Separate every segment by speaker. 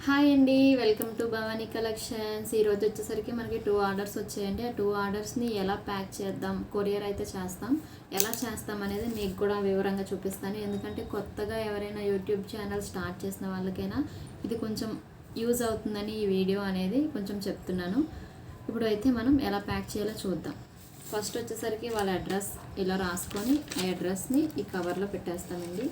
Speaker 1: Hi అండి, welcome to Bhavani collections. ఈరోజు వచ్చేసరికి మనకి 2 ఆర్డర్స్ వచ్చాయండి. ఆ 2 ఆర్డర్స్ని ఎలా ప్యాక్ చేద్దాం, కొరియర్ అయితే చేస్తాం, ఎలా చేస్తాం అనేది మీకు కూడా వివరంగా చూపిస్తాను. ఎందుకంటే కొత్తగా ఎవరైనా యూట్యూబ్ ఛానల్ స్టార్ట్ చేసిన వాళ్ళకైనా ఇది కొంచెం యూజ్ అవుతుందని ఈ వీడియో అనేది కొంచెం చెప్తున్నాను. ఇప్పుడు అయితే మనం ఎలా ప్యాక్ చేయాలో చూద్దాం. ఫస్ట్ వచ్చేసరికి వాళ్ళ అడ్రస్ ఇలా రాసుకొని ఆ అడ్రస్ని ఈ కవర్లో పెట్టేస్తామండి.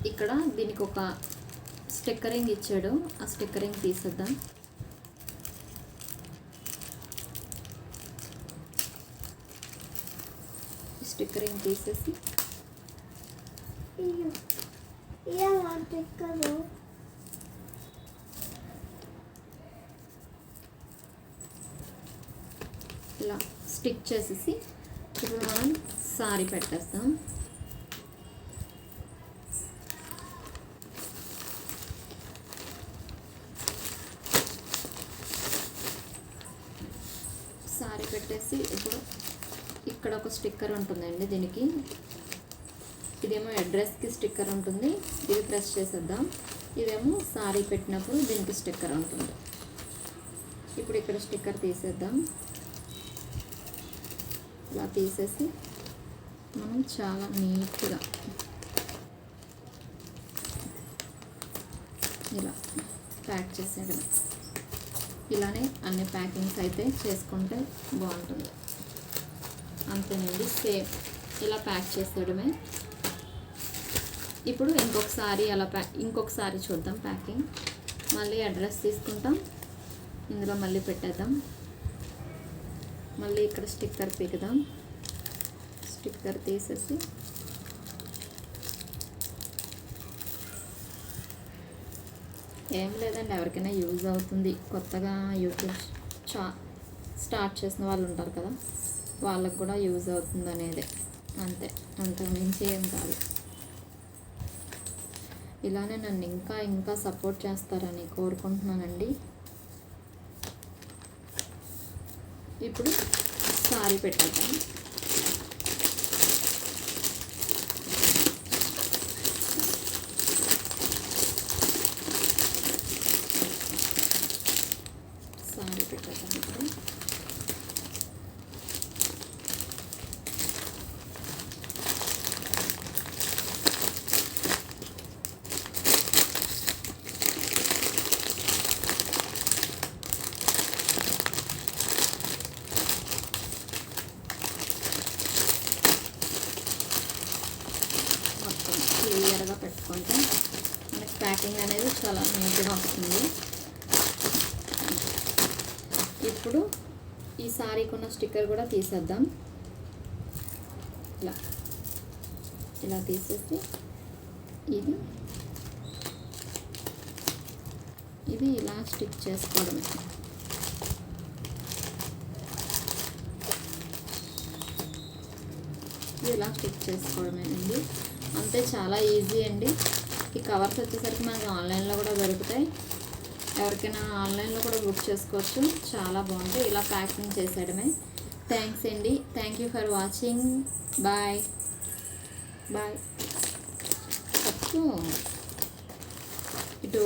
Speaker 1: ఇక్కడ దీనికి ఒక స్టిక్కరింగ్ ఇచ్చాడు, ఆ స్టిక్కరింగ్ తీసేద్దాం. స్టిక్కరింగ్ తీసేసి ఇలా స్టిక్ చేసేసి ఇప్పుడు మనం సారీ పెట్టేస్తాం. సారీ పెట్టేసి ఇప్పుడు ఇక్కడ ఒక స్టిక్కర్ ఉంటుందండి. దీనికి ఇదేమో అడ్రస్కి స్టిక్కర్ ఉంటుంది, ఇది ప్రెస్ చేసేద్దాం. ఇదేమో సారీ పెట్టినప్పుడు దీనికి స్టిక్కర్ ఉంటుంది. ఇప్పుడు ఇక్కడ స్టిక్కర్ తీసేద్దాం. ఇలా తీసేసి మనం చాలా నీట్గా ఇలా ప్యాక్ చేసేయడం. ఇలానే అన్ని ప్యాకింగ్స్ అయితే చేసుకుంటే బాగుంటుంది. అంతేనండి, సేమ్ ఇలా ప్యాక్ చేసేయడమే. ఇప్పుడు ఇంకొకసారి చూద్దాం ప్యాకింగ్. మళ్ళీ అడ్రస్ తీసుకుంటాం, ఇందులో మళ్ళీ పెట్టేద్దాం. మళ్ళీ ఇక్కడ స్టిక్కర్ పీకుదాం. స్టిక్కర్ తీసేసి ఏం లేదండి, ఎవరికైనా యూజ్ అవుతుంది. కొత్తగా యూట్యూబ్ స్టార్ట్ చేసిన వాళ్ళు ఉంటారు కదా, వాళ్ళకు కూడా యూజ్ అవుతుంది అనేది, అంతే, అంతకు మించి ఏం కాదు. ఇలానే నన్ను ఇంకా సపోర్ట్ చేస్తారని కోరుకుంటున్నానండి. ఇప్పుడు సారీ పెట్టేద్దాం. సారీ పెట్టేద్దాం. ఇప్పుడు మొత్తం క్లియర్గా పెట్టుకుంటే మనకి ప్యాకింగ్ అనేది చాలా నీట్గా వస్తుంది. ఇప్పుడు ఈ సారీకి ఉన్న స్టిక్కర్ కూడా తీసేద్దాం. ఇలా తీసేసి ఇది ఇలా స్టిక్ చేసుకోవడమే. ఇది ఇలా స్టిక్ చేసుకోవడమేనండి, అంతే, చాలా ఈజీ అండి. ఈ కవర్స్ వచ్చేసరికి మనకి ఆన్లైన్లో కూడా దొరుకుతాయి. ఎవరికైనా ఆన్లైన్లో కూడా బుక్ చేసుకోవచ్చు, చాలా బాగుంటాయి. ఇలా ప్యాకింగ్ చేసేయడమే. థ్యాంక్స్ అండి, thank you for watching. Bye bye. ఇటు